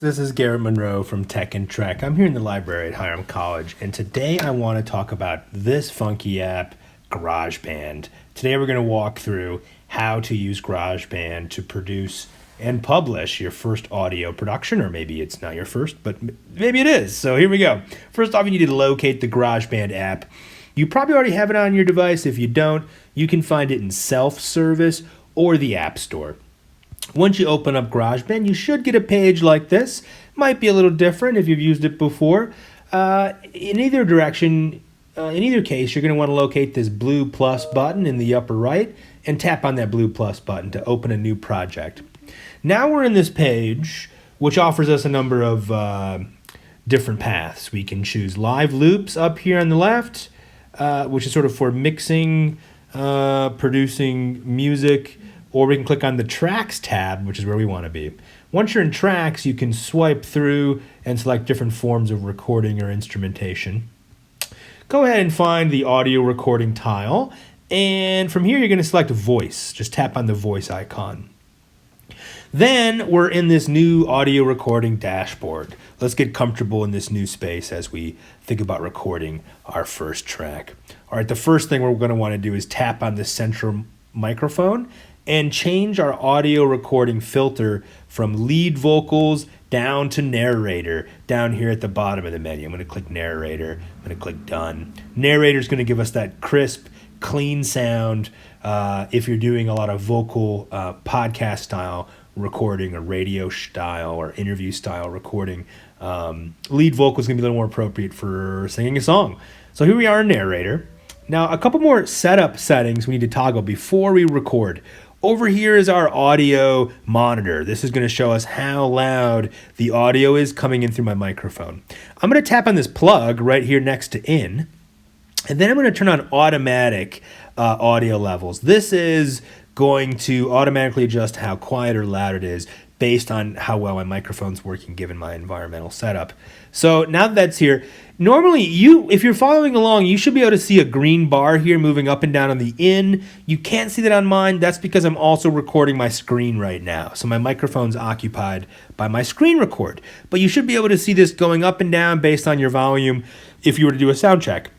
This is Garrett Monroe from Tech and Trek. I'm here in the library at Hiram College, and today I want to talk about this funky app, GarageBand. Today we're going to walk through how to use GarageBand to produce and publish your first audio production, or maybe it's not your first, but maybe it is. So here we go. First off, you need to locate the GarageBand app. You probably already have it on your device. If you don't, you can find it in self-service or the App Store. Once you open up GarageBand, you should get a page like this. Might be a little different if you've used it before. In either direction, in either case, you're going to want to locate this blue plus button in the upper right and tap on that blue plus button to open a new project. Now we're in this page, which offers us a number of different paths. We can choose live loops up here on the left, which is sort of for mixing, producing music, or we can click on the Tracks tab, which is where we want to be. Once you're in Tracks, you can swipe through and select different forms of recording or instrumentation. Go ahead and find the audio recording tile, and from here you're going to select Voice. Just tap on the voice icon. Then we're in this new audio recording dashboard. Let's get comfortable in this new space as we think about recording our first track. All right, the first thing we're going to want to do is tap on the central microphone and change our audio recording filter from lead vocals down to narrator down here at the bottom of the menu. I'm going to click narrator. I'm going to click done. Narrator is going to give us that crisp, clean sound if you're doing a lot of vocal podcast style recording or radio style or interview style recording. Lead vocal is going to be a little more appropriate for singing a song. So here we are in narrator. Now, a couple more setup settings we need to toggle before we record. Over here is our audio monitor. This is going to show us how loud the audio is coming in through my microphone. I'm going to tap on this plug right here next to in, and then I'm going to turn on automatic audio levels. This is going to automatically adjust how quiet or loud it is based on how well my microphone's working given my environmental setup. So now that that's here, normally if you're following along, you should be able to see a green bar here moving up and down on the in. You can't see that on mine. That's because I'm also recording my screen right now. So my microphone's occupied by my screen record. But you should be able to see this going up and down based on your volume if you were to do a sound check.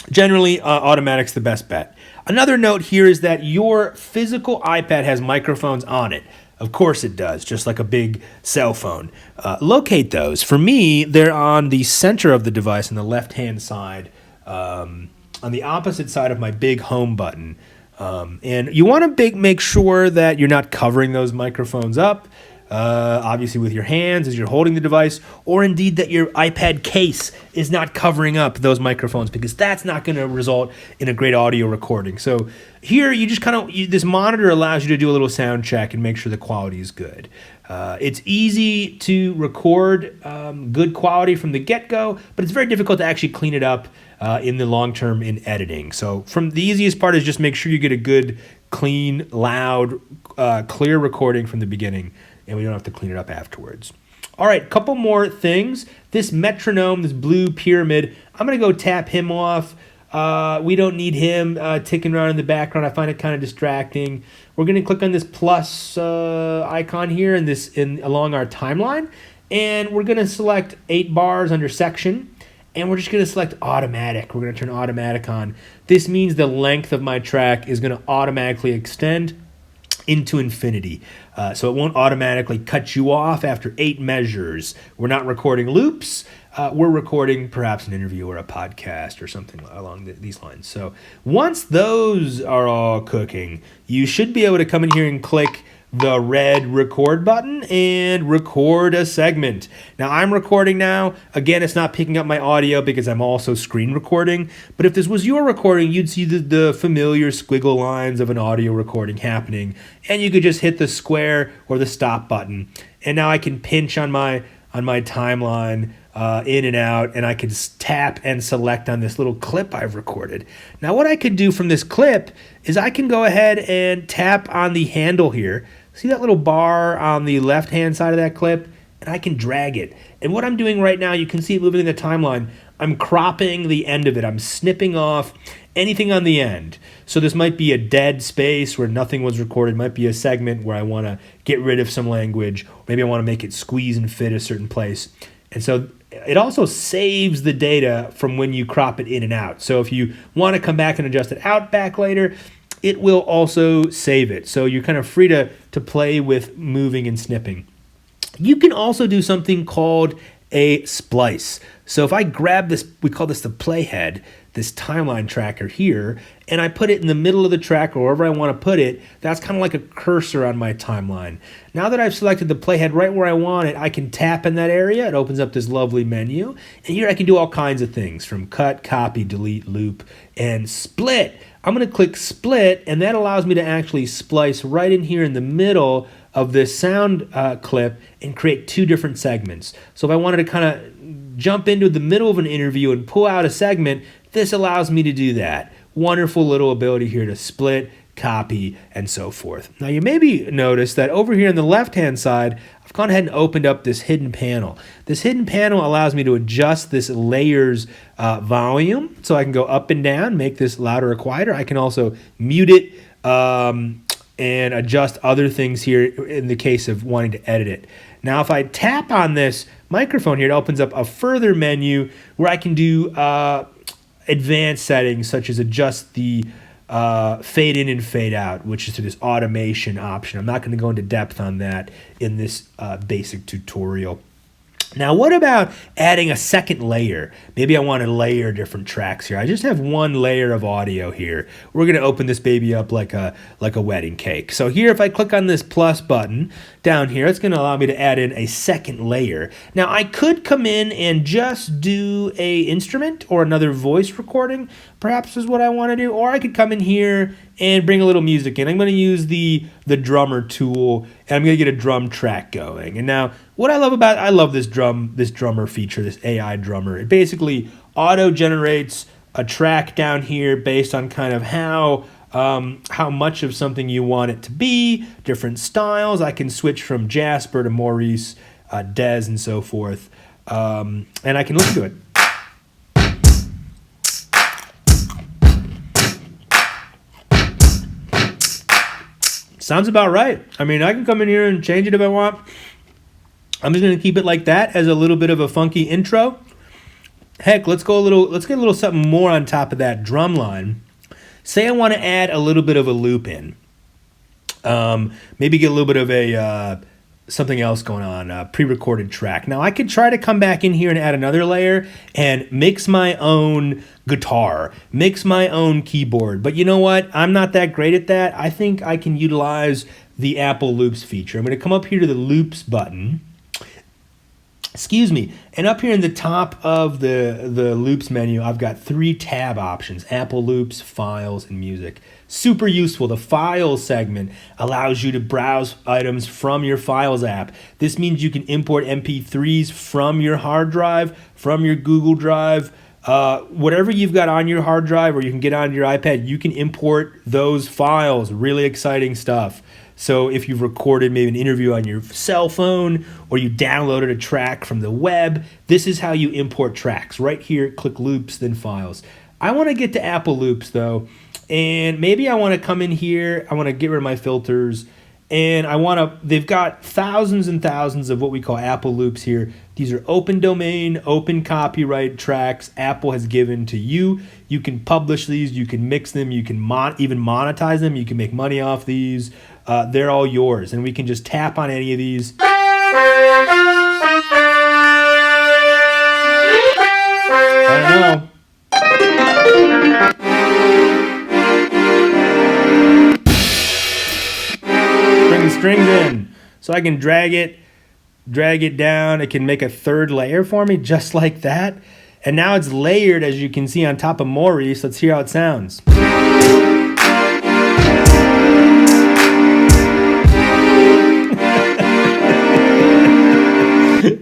Generally, automatic's the best bet. Another note here is that your physical iPad has microphones on it. Of course it does, just like a big cell phone. Locate those. For me, they're on the center of the device on the left-hand side, on the opposite side of my big home button. And you want to make sure that you're not covering those microphones up, obviously with your hands as you're holding the device, or indeed that your iPad case is not covering up those microphones, because that's not going to result in a great audio recording. So here you just this monitor allows you to do a little sound check and make sure the quality is good. It's easy to record good quality from the get-go, but it's very difficult to actually clean it up in the long term in editing. So the easiest part is just make sure you get a good, clean, loud, clear recording from the beginning, and we don't have to clean it up afterwards. All right, couple more things. This metronome, this blue pyramid, I'm going to go tap him off. We don't need him ticking around in the background. I find it kind of distracting. We're going to click on this plus icon here along our timeline, and we're going to select 8 bars under section, and we're just going to select automatic. We're going to turn automatic on. This means the length of my track is going to automatically extend into infinity. So it won't automatically cut you off after 8 measures. We're not recording loops. We're recording perhaps an interview or a podcast or something along these lines. So once those are all cooking, you should be able to come in here and click the red record button and record a segment. Now I'm recording now. Again, it's not picking up my audio because I'm also screen recording. But if this was your recording, you'd see the familiar squiggle lines of an audio recording happening, and you could just hit the square or the stop button. And now I can pinch on my timeline in and out, and I can tap and select on this little clip I've recorded. Now what I could do from this clip is I can go ahead and tap on the handle here. See that little bar on the left-hand side of that clip? And I can drag it. And what I'm doing right now, you can see it moving in the timeline. I'm cropping the end of it. I'm snipping off anything on the end. So this might be a dead space where nothing was recorded. It might be a segment where I want to get rid of some language. Maybe I want to make it squeeze and fit a certain place. And so it also saves the data from when you crop it in and out. So if you want to come back and adjust it out back later, it will also save it. So you're kind of free to play with moving and snipping. You can also do something called a splice. So if I grab this, we call this the playhead, this timeline tracker here, and I put it in the middle of the track or wherever I want to put it, that's kind of like a cursor on my timeline. Now that I've selected the playhead right where I want it, I can tap in that area. It opens up this lovely menu. And here I can do all kinds of things from cut, copy, delete, loop, and split. I'm going to click split, and that allows me to actually splice right in here in the middle of this sound clip and create two different segments. So if I wanted to kind of jump into the middle of an interview and pull out a segment, this allows me to do that. Wonderful little ability here to split, copy, and so forth. Now you maybe notice that over here on the left-hand side, I've gone ahead and opened up this hidden panel. This hidden panel allows me to adjust this layer's volume, so I can go up and down, make this louder or quieter. I can also mute it and adjust other things here in the case of wanting to edit it. Now if I tap on this microphone here, it opens up a further menu where I can do advanced settings such as adjust the fade in and fade out, which is to this automation option. I'm not going to go into depth on that in this basic tutorial. Now, what about adding a second layer? Maybe I want to layer different tracks here. I just have one layer of audio here. We're going to open this baby up like a wedding cake. So here, if I click on this plus button down here, it's going to allow me to add in a second layer. Now, I could come in and just do a instrument or another voice recording, perhaps is what I want to do. Or I could come in here and bring a little music in. I'm going to use the drummer tool, and I'm going to get a drum track going. And now, what I love this drummer feature, this AI drummer. It basically auto-generates a track down here based on kind of how much of something you want it to be, different styles. I can switch from Jasper to Maurice, Dez, and so forth. And I can listen to it. Sounds about right. I mean, I can come in here and change it if I want. I'm just going to keep it like that as a little bit of a funky intro. Heck, let's get a little something more on top of that drum line. Say I want to add a little bit of a loop in. Maybe get a little bit of a something else going on, a pre-recorded track. Now I could try to come back in here and add another layer and mix my own guitar, mix my own keyboard. But you know what? I'm not that great at that. I think I can utilize the Apple Loops feature. I'm going to come up here to the Loops button. Excuse me. And up here in the top of the Loops menu, I've got 3 tab options: Apple Loops, Files, and Music. Super useful. The Files segment allows you to browse items from your Files app. This means you can import MP3s from your hard drive, from your Google Drive, whatever you've got on your hard drive, or you can get on your iPad, you can import those files. Really exciting stuff. So if you've recorded maybe an interview on your cell phone, or you downloaded a track from the web, this is how you import tracks. Right here, click Loops, then Files. I want to get to Apple Loops though, and maybe I want to come in here, I want to get rid of my filters, and they've got thousands and thousands of what we call Apple Loops here. These are open domain, open copyright tracks Apple has given to you. You can publish these, you can mix them, you can even monetize them, you can make money off these. They're all yours, and we can just tap on any of these. I don't know. Bring the strings in. So I can drag it down. It can make a third layer for me, just like that. And now it's layered, as you can see, on top of Maurice. Let's hear how it sounds.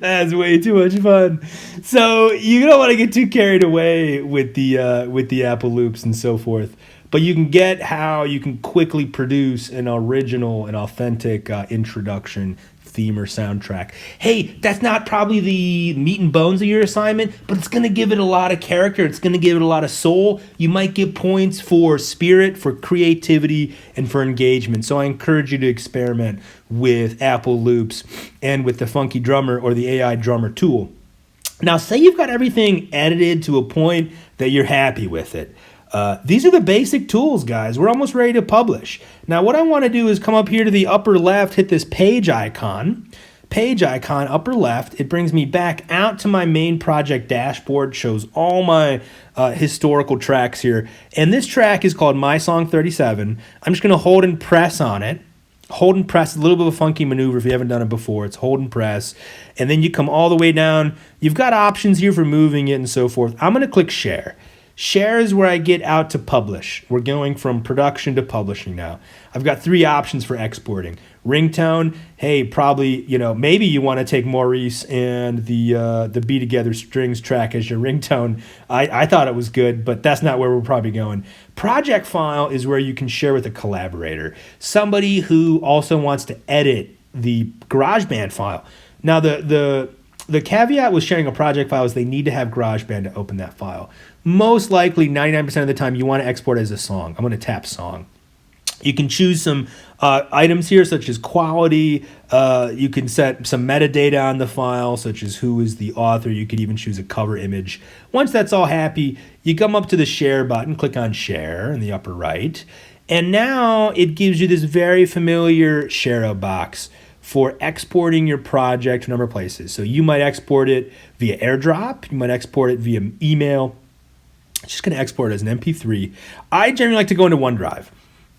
That's way too much fun. So you don't want to get too carried away with the Apple Loops and so forth. But you can get how you can quickly produce an original and authentic introduction theme or soundtrack. Hey, that's not probably the meat and bones of your assignment, but it's going to give it a lot of character. It's going to give it a lot of soul. You might get points for spirit, for creativity, and for engagement. So I encourage you to experiment with Apple Loops and with the Funky Drummer or the AI Drummer tool. Now, say you've got everything edited to a point that you're happy with it. These are the basic tools, guys. We're almost ready to publish. Now, what I want to do is come up here to the upper left, hit this page icon, upper left. It brings me back out to my main project dashboard, shows all my historical tracks here. And this track is called My Song 37. I'm just going to hold and press on it. Hold and press, a little bit of a funky maneuver if you haven't done it before. It's hold and press. And then you come all the way down. You've got options here for moving it and so forth. I'm going to click share. Share is where I get out to publish. We're going from production to publishing now. I've got 3 options for exporting. Ringtone, hey, probably, maybe you want to take Maurice and the Be Together Strings track as your ringtone. I thought it was good, but that's not where we're probably going. Project file is where you can share with a collaborator, somebody who also wants to edit the GarageBand file. Now, the caveat with sharing a project file is they need to have GarageBand to open that file. Most likely, 99% of the time, you want to export as a song. I'm going to tap song. You can choose some items here, such as quality. You can set some metadata on the file, such as who is the author. You could even choose a cover image. Once that's all happy, you come up to the share button, click on share in the upper right. And now it gives you this very familiar share box for exporting your project to a number of places. So you might export it via AirDrop. You might export it via email. It's just going to export it as an MP3. I generally like to go into OneDrive.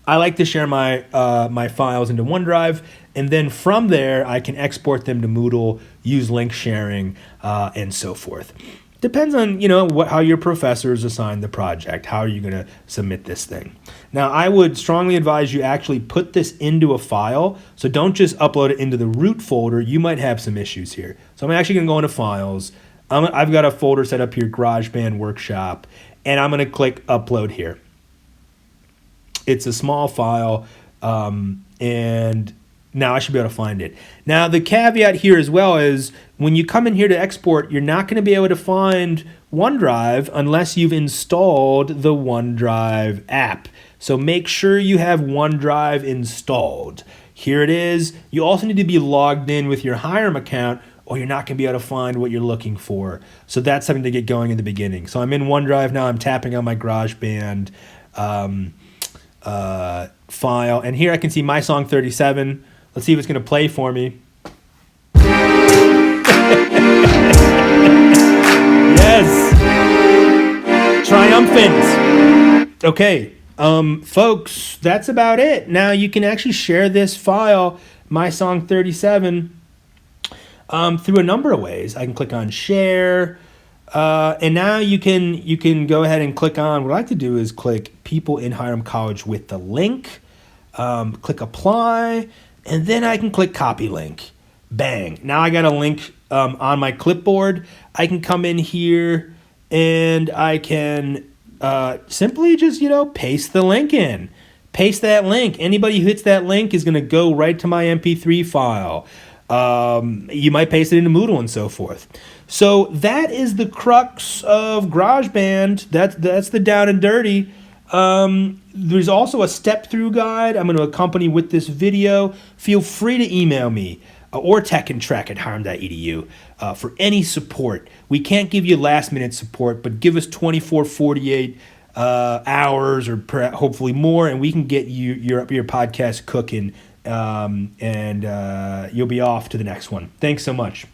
I like to share my my files into OneDrive, and then from there I can export them to Moodle, use link sharing, and so forth. Depends on how your professors assign the project. How are you going to submit this thing? Now, I would strongly advise you actually put this into a file. So don't just upload it into the root folder. You might have some issues here. So I'm actually going to go into Files. I've got a folder set up here, GarageBand Workshop, and I'm going to click Upload here. It's a small file, and now I should be able to find it. Now, the caveat here as well is when you come in here to export, you're not going to be able to find OneDrive unless you've installed the OneDrive app. So make sure you have OneDrive installed. Here it is. You also need to be logged in with your Hiram account, or you're not going to be able to find what you're looking for. So that's something to get going in the beginning. So I'm in OneDrive now. I'm tapping on my GarageBand file, and here I can see My Song 37. Let's see if it's going to play for me. Yes! Triumphant! Okay, folks, that's about it. Now you can actually share this file, My Song 37, through a number of ways. I can click on share, and now you can go ahead and click on, what I like to do is click People in Hiram College with the link, click apply, and then I can click copy link. Bang. Now I got a link on my clipboard. I can come in here and I can simply just, paste the link in. Paste that link. Anybody who hits that link is going to go right to my MP3 file. You might paste it into Moodle and so forth. So that is the crux of GarageBand. That's the down and dirty. There's also a step-through guide I'm going to accompany with this video. Feel free to email me or techandtrack@hiram.edu for any support. We can't give you last-minute support, but give us 24, 48 hours or hopefully more, and we can get your podcast cooking, and you'll be off to the next one. Thanks so much.